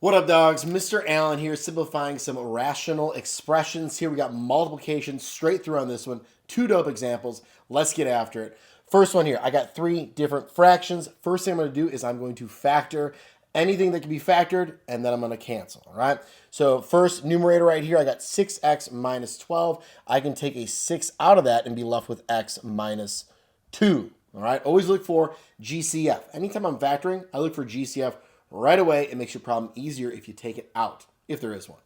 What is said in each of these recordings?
What up, dogs? Mr. Allen here, simplifying some rational expressions. Here we got multiplication straight through on this one. Two dope examples. Let's get after it. First one here, I got three different fractions. First thing I'm going to do is I'm going to factor anything that can be factored, and then I'm going to cancel, all right? So first numerator right here, I got 6x minus 12. I can take a 6 out of that and be left with x minus 2, all right? Always look for GCF. Anytime I'm factoring, I look for GCF right away. It makes your problem easier if you take it out, if there is one.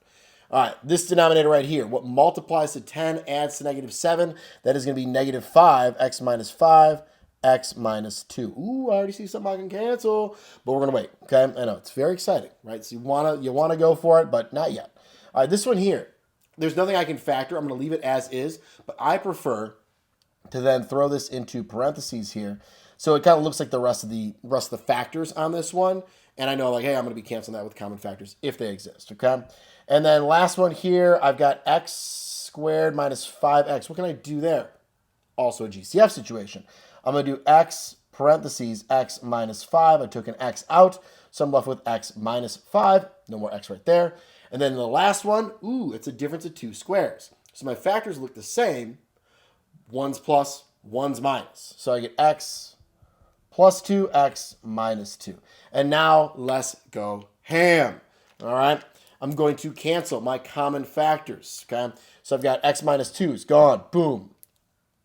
All right, this denominator right here, what multiplies to 10 adds to negative 7. That is going to be negative 5, x minus 5, x minus 2. Ooh, I already see something I can cancel, but we're going to wait, okay? I know, it's very exciting, right? So you wanna go for it, but not yet. All right, this one here, there's nothing I can factor. I'm going to leave it as is, but I prefer to then throw this into parentheses here. So it kind of looks like the rest of the factors on this one. And I know, like, hey, I'm going to be canceling that with common factors if they exist, okay? And then last one here, I've got x squared minus 5x. What can I do there? Also a GCF situation. I'm going to do x parentheses x minus 5. I took an x out, so I'm left with x minus 5. No more x right there. And then the last one, ooh, it's a difference of 2 squares. So my factors look the same. One's plus, one's minus. So I get x plus 2x minus 2. And now let's go ham. All right. I'm going to cancel my common factors. Okay. So I've got x minus 2 is gone. Boom.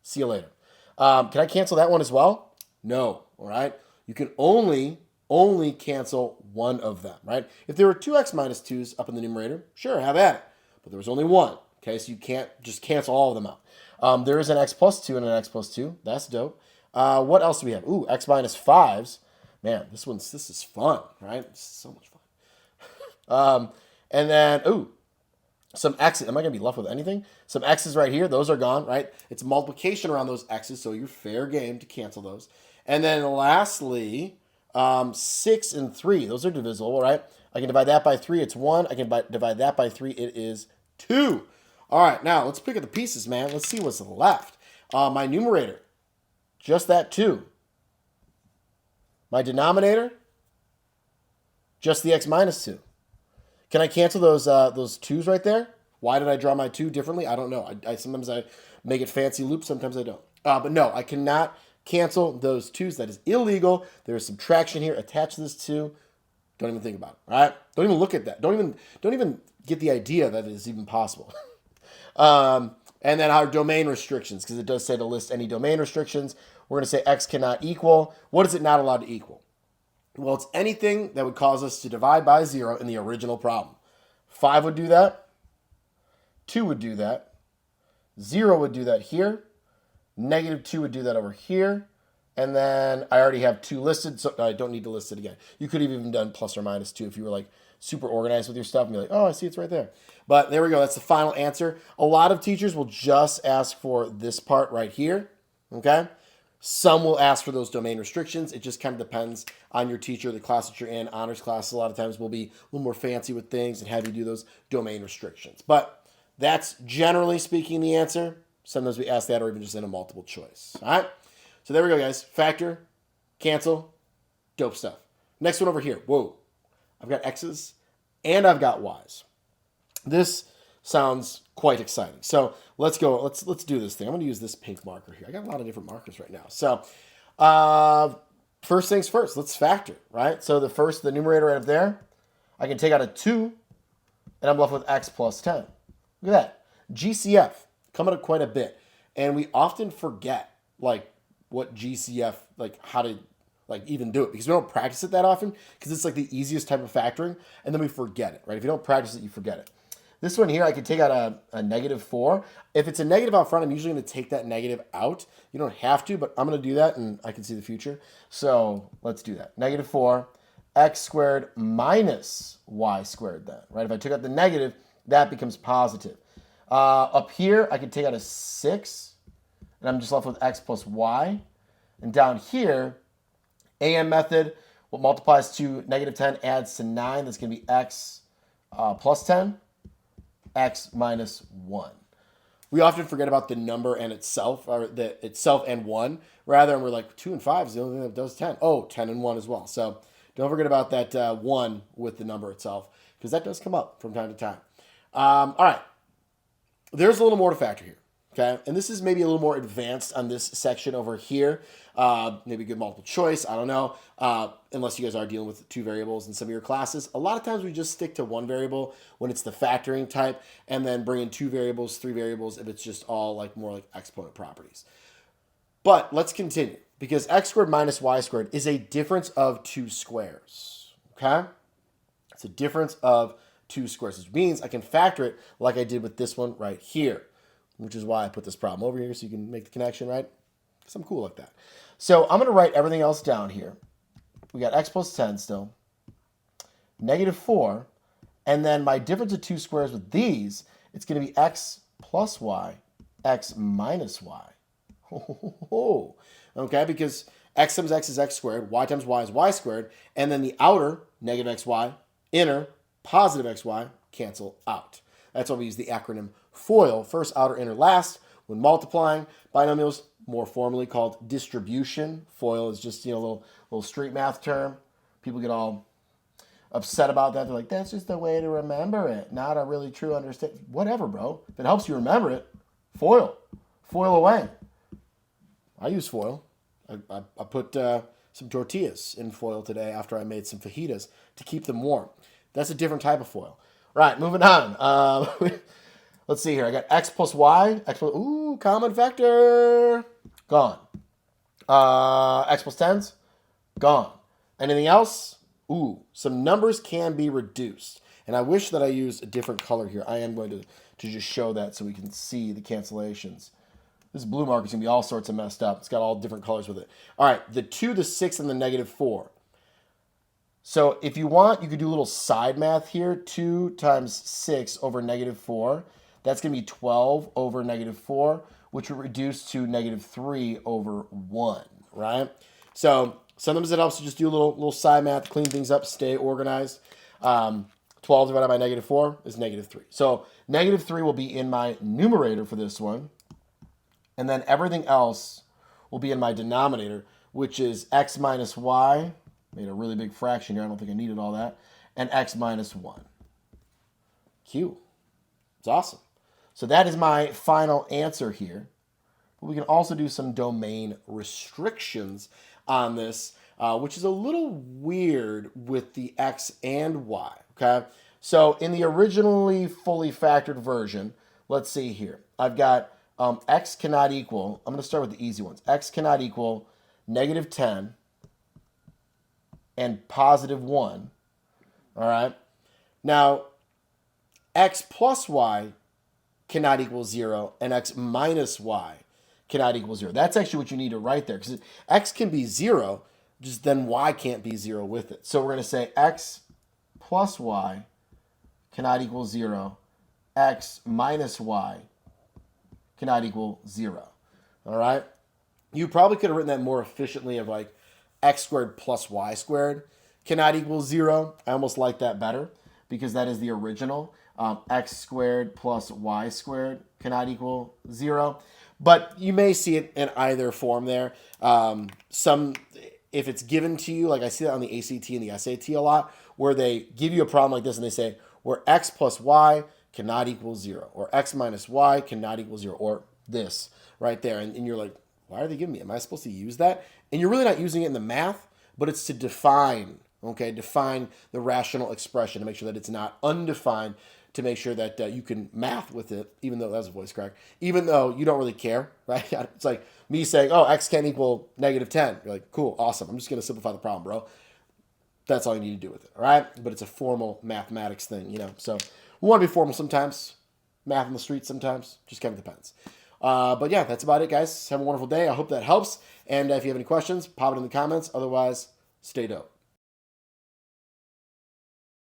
See you later. Can I cancel that one as well? No. All right. You can only cancel one of them, right? If there were 2x minus 2's up in the numerator, sure, have at it. But there was only one. Okay. So you can't just cancel all of them out. There is an x plus 2 and an x plus 2. That's dope. What else do we have? Ooh, x minus 5's. Man, this is fun, right? This is so much fun. And then, ooh, some x's. Am I going to be left with anything? Some x's right here. Those are gone, right? It's multiplication around those x's, so you're fair game to cancel those. And then lastly, 6 and 3. Those are divisible, right? I can divide that by 3. It's 1. I can divide that by 3. It is 2. All right, now let's pick up the pieces, man. Let's see what's left. My numerator, just that 2. My denominator, just the x minus 2. Can I cancel those 2's right there? Why did I draw my 2 differently? I don't know. Sometimes I make it fancy loop, sometimes I don't. But no, I cannot cancel those 2's. That is illegal. There is subtraction here attached to this 2. Don't even think about it, all right? Don't even look at that. Don't even get the idea that it is even possible. And then our domain restrictions, because it does say to list any domain restrictions. We're going to say x cannot equal. What is it not allowed to equal? Well, it's anything that would cause us to divide by 0 in the original problem. 5 would do that. 2 would do that. 0 would do that here. Negative 2 would do that over here. And then I already have 2 listed, so I don't need to list it again. You could have even done plus or minus 2 if you were like super organized with your stuff and be like, oh, I see it's right there. But there we go. That's the final answer. A lot of teachers will just ask for this part right here, okay? Some will ask for those domain restrictions. It just kind of depends on your teacher, the class that you're in. Honors classes a lot of times will be a little more fancy with things and have you do those domain restrictions. But that's generally speaking the answer. Sometimes we ask that or even just in a multiple choice. All right? So there we go, guys. Factor, cancel, dope stuff. Next one over here. Whoa. I've got x's and I've got y's. This sounds quite exciting. So let's go. Let's do this thing. I'm going to use this pink marker here. I got a lot of different markers right now. So first things first, let's factor, right? So the numerator right up there, I can take out a 2, and I'm left with x plus 10. Look at that. GCF, coming up quite a bit. And we often forget, like, what GCF, like, how to, like, even do it. Because we don't practice it that often, because it's, like, the easiest type of factoring, and then we forget it, right? If you don't practice it, you forget it. This one here, I can take out a negative 4. If it's a negative out front, I'm usually going to take that negative out. You don't have to, but I'm going to do that, and I can see the future. So let's do that. Negative 4, x squared minus y squared then, right? If I took out the negative, that becomes positive. Up here, I can take out a 6, and I'm just left with x plus y. And down here, AM method, what multiplies to negative 10 adds to 9. That's going to be x plus 10. X minus 1. We often forget about the number and itself, or the itself and 1, rather, and we're like, 2 and 5 is the only thing that does 10. Oh, 10 and 1 as well. So Don't forget about that 1 with the number itself, because that does come up from time to time. All right. There's a little more to factor here. Okay, and this is maybe a little more advanced on this section over here. Maybe good multiple choice. I don't know. Unless you guys are dealing with 2 variables in some of your classes. A lot of times we just stick to 1 variable when it's the factoring type, and then bring in 2 variables, 3 variables if it's just all like more like exponent properties. But let's continue, because x squared minus y squared is a difference of 2 squares. Okay, it's a difference of 2 squares, which means I can factor it like I did with this one right here, which is why I put this problem over here so you can make the connection, right? Because I'm cool like that. So I'm going to write everything else down here. We got x plus 10 still, negative 4, and then my difference of 2 squares with these, it's going to be x plus y, x minus y. Okay, because x times x is x squared, y times y is y squared, and then the outer, negative xy, inner, positive xy, cancel out. That's why we use the acronym FOIL, first, outer, inner, last, when multiplying. Binomials, more formally called distribution. FOIL is just, a little street math term. People get all upset about that. They're like, that's just the way to remember it, not a really true understanding. Whatever, bro. If it helps you remember it, FOIL. FOIL away. I use FOIL. I put some tortillas in FOIL today after I made some fajitas to keep them warm. That's a different type of FOIL. Right, moving on. Let's see here. I got x plus y. Common factor. Gone. X plus 10s. Gone. Anything else? Some numbers can be reduced. And I wish that I used a different color here. I am going to just show that so we can see the cancellations. This blue mark is going to be all sorts of messed up. It's got all different colors with it. All right, the 2, the 6, and the negative 4. So if you want, you could do a little side math here. 2 times 6 over negative 4. That's going to be 12 over negative 4, which will reduce to negative 3 over 1, right? So sometimes it helps to just do a little side math, clean things up, stay organized. 12 divided by negative 4 is negative 3. So negative 3 will be in my numerator for this one. And then everything else will be in my denominator, which is x minus y. Made a really big fraction here. I don't think I needed all that. And x minus 1. Q. It's awesome. So that is my final answer here. But we can also do some domain restrictions on this, which is a little weird with the x and y. Okay. So in the originally fully factored version, let's see here. I've got x cannot equal, I'm going to start with the easy ones. X cannot equal negative 10 and positive 1. All right. Now, x plus y cannot equal 0, and x minus y cannot equal 0. That's actually what you need to write there, because x can be 0, just then y can't be 0 with it. So we're going to say x plus y cannot equal 0, x minus y cannot equal 0. All right? You probably could have written that more efficiently of like x squared plus y squared cannot equal 0. I almost like that better because that is the original. X squared plus y squared cannot equal 0. But you may see it in either form there. If it's given to you, like I see that on the ACT and the SAT a lot, where they give you a problem like this and they say, where x plus y cannot equal 0, or x minus y cannot equal 0, or this right there. And you're like, why are they giving me? Am I supposed to use that? And you're really not using it in the math, but it's to define the rational expression, to make sure that it's not undefined, to make sure that you can math with it, even though that's a voice crack, even though you don't really care, right? It's like me saying, oh, x can equal negative 10. You're like, cool, awesome. I'm just going to simplify the problem, bro. That's all you need to do with it, all right? But it's a formal mathematics thing, So we want to be formal sometimes, math on the street sometimes, just kind of depends. But yeah, that's about it, guys. Have a wonderful day. I hope that helps. And if you have any questions, pop it in the comments. Otherwise, stay dope.